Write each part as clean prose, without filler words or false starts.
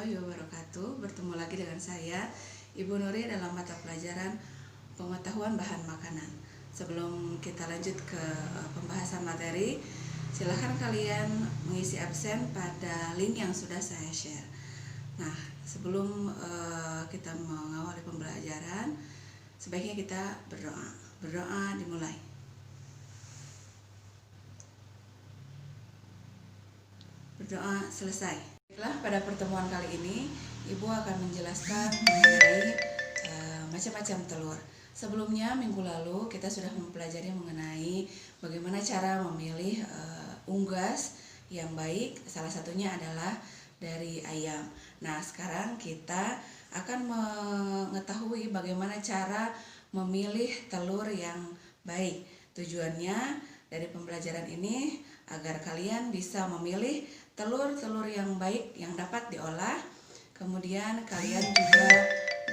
warahmatullahi wabarakatuh. Bertemu lagi dengan saya, Ibu Nuri, dalam mata pelajaran pengetahuan bahan makanan. Sebelum kita lanjut ke pembahasan materi, silahkan kalian mengisi absen pada link yang sudah saya share. Nah, sebelum kita mengawali pembelajaran, sebaiknya kita berdoa. Berdoa dimulai. Berdoa selesai. Baiklah, pada pertemuan kali ini Ibu akan menjelaskan mengenai macam-macam telur. Sebelumnya minggu lalu kita sudah mempelajari mengenai bagaimana cara memilih unggas yang baik. Salah satunya adalah dari ayam. Nah, sekarang kita akan mengetahui bagaimana cara memilih telur yang baik. Tujuannya dari pembelajaran ini agar kalian bisa memilih telur-telur yang baik yang dapat diolah. Kemudian kalian juga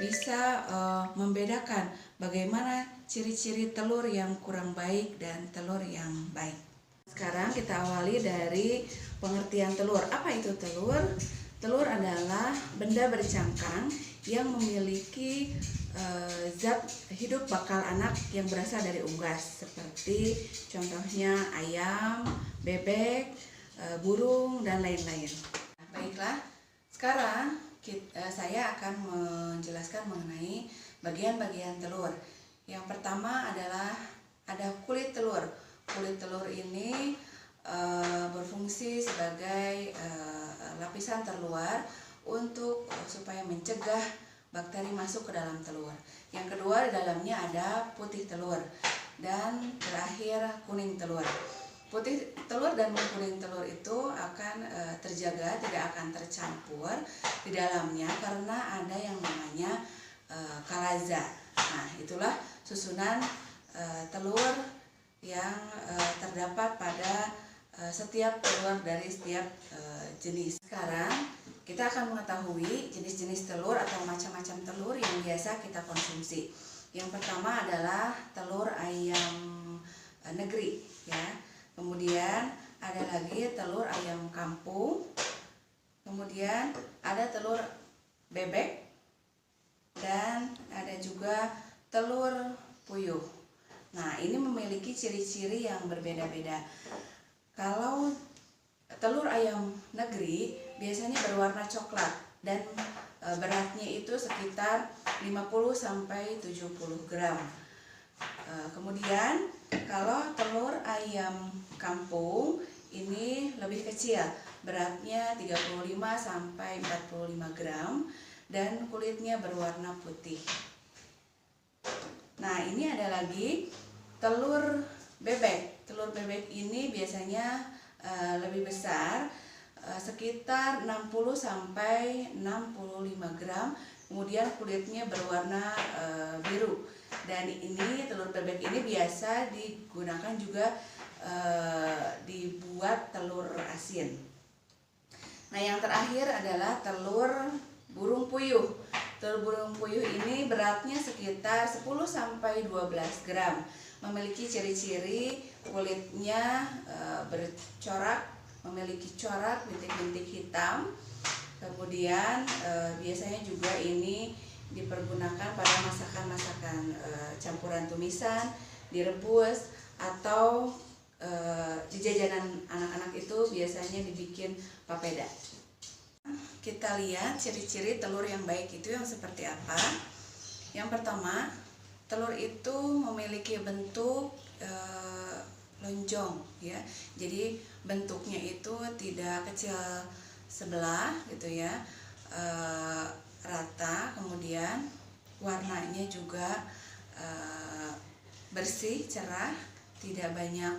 bisa membedakan bagaimana ciri-ciri telur yang kurang baik dan telur yang baik. Sekarang kita awali dari pengertian telur. Apa itu telur? Telur adalah benda bercangkang yang memiliki zat hidup bakal anak yang berasal dari unggas, seperti contohnya ayam, bebek, burung, dan lain-lain. Baiklah, sekarang saya akan menjelaskan mengenai bagian-bagian telur. Yang pertama adalah ada kulit telur. Kulit telur ini berfungsi sebagai lapisan terluar untuk supaya mencegah bakteri masuk ke dalam telur. Yang kedua, di dalamnya ada putih telur, dan terakhir kuning telur. Putih telur dan kuning telur itu akan terjaga, tidak akan tercampur di dalamnya karena ada yang namanya kalaza. Nah, itulah susunan telur yang terdapat pada setiap telur dari setiap jenis. Sekarang kita akan mengetahui jenis-jenis telur atau macam-macam telur yang biasa kita konsumsi. Yang pertama adalah telur ayam negeri, ya. Kemudian ada lagi telur ayam kampung. Kemudian ada telur bebek, dan ada juga telur puyuh. Nah, ini memiliki ciri-ciri yang berbeda-beda. Kalau telur ayam negeri biasanya berwarna coklat dan beratnya itu sekitar 50-70 gram. Kemudian kalau telur ayam kampung ini lebih kecil, beratnya 35-45 gram dan kulitnya berwarna putih. Nah, ini ada lagi telur bebek. Telur bebek ini biasanya lebih besar, sekitar 60-65 gram. Kemudian kulitnya berwarna biru. Dan ini telur bebek ini biasa digunakan juga dibuat telur asin. Nah, yang terakhir adalah telur burung puyuh. Telur burung puyuh ini beratnya sekitar 10-12 gram. Memiliki ciri-ciri kulitnya bercorak, memiliki corak bintik-bintik hitam. Kemudian biasanya juga ini dipergunakan pada masakan-masakan campuran tumisan, direbus, atau di jajanan anak-anak itu biasanya dibikin papeda. Kita lihat ciri-ciri telur yang baik itu yang seperti apa. Yang pertama, telur itu memiliki bentuk lonjong, ya. Jadi bentuknya itu tidak kecil sebelah gitu ya, rata. Kemudian warnanya juga bersih, cerah, tidak banyak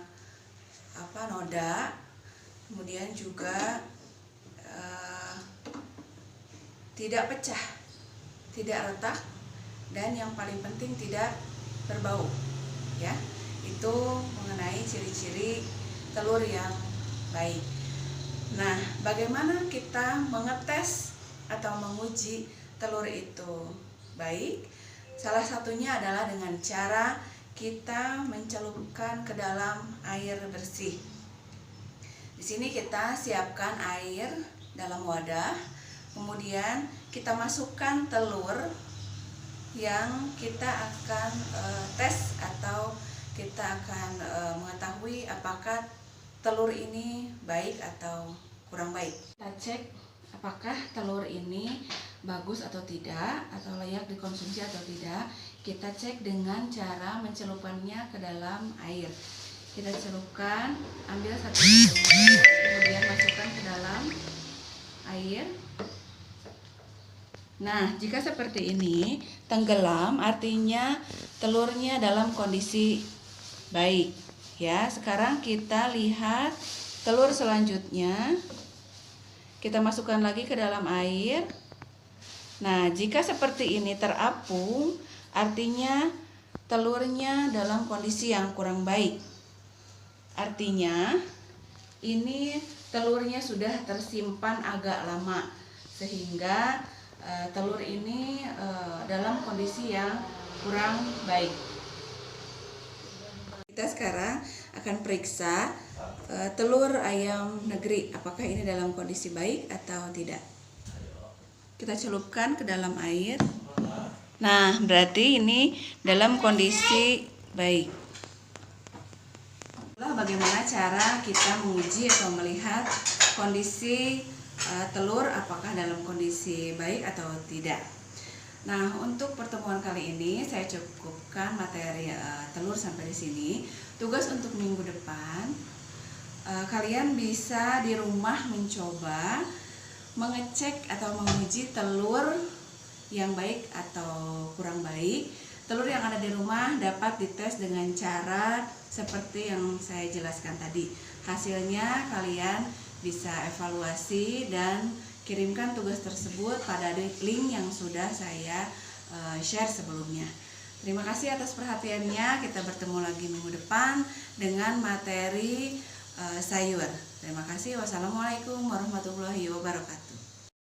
noda. Kemudian juga tidak pecah, tidak retak, dan yang paling penting tidak berbau, ya. Itu mengenai ciri-ciri telur yang baik. Nah, bagaimana kita mengetes atau menguji telur itu baik? Salah satunya adalah dengan cara kita mencelupkan ke dalam air bersih. Di sini kita siapkan air dalam wadah, Kemudian kita masukkan telur yang kita akan tes atau kita akan mengetahui apakah telur ini baik atau kurang baik. Kita cek apakah telur ini bagus atau tidak, atau layak dikonsumsi atau tidak. Kita cek dengan cara mencelupkannya ke dalam air. Kita celupkan, ambil satu sendok, kemudian masukkan ke dalam air. Nah, jika seperti ini, tenggelam artinya telurnya dalam kondisi baik. Ya, sekarang kita lihat telur selanjutnya. Kita masukkan lagi ke dalam air. Nah, jika seperti ini terapung, artinya telurnya dalam kondisi yang kurang baik. Artinya, ini telurnya sudah tersimpan agak lama, sehingga telur ini dalam kondisi yang kurang baik. Kita sekarang akan periksa telur ayam negeri, apakah ini dalam kondisi baik atau tidak. Kita celupkan ke dalam air. Nah, berarti ini dalam kondisi baik. Bagaimana cara kita menguji atau melihat kondisi telur apakah dalam kondisi baik atau tidak. Nah, untuk pertemuan kali ini saya cukupkan materi telur sampai di sini. Tugas untuk minggu depan, kalian bisa di rumah mencoba mengecek atau menguji telur yang baik atau kurang baik. Telur yang ada di rumah dapat dites dengan cara seperti yang saya jelaskan tadi. Hasilnya kalian bisa evaluasi dan kirimkan tugas tersebut pada link yang sudah saya share sebelumnya. Terima kasih atas perhatiannya. Kita bertemu lagi minggu depan dengan materi sayur. Terima kasih. Wassalamualaikum warahmatullahi wabarakatuh.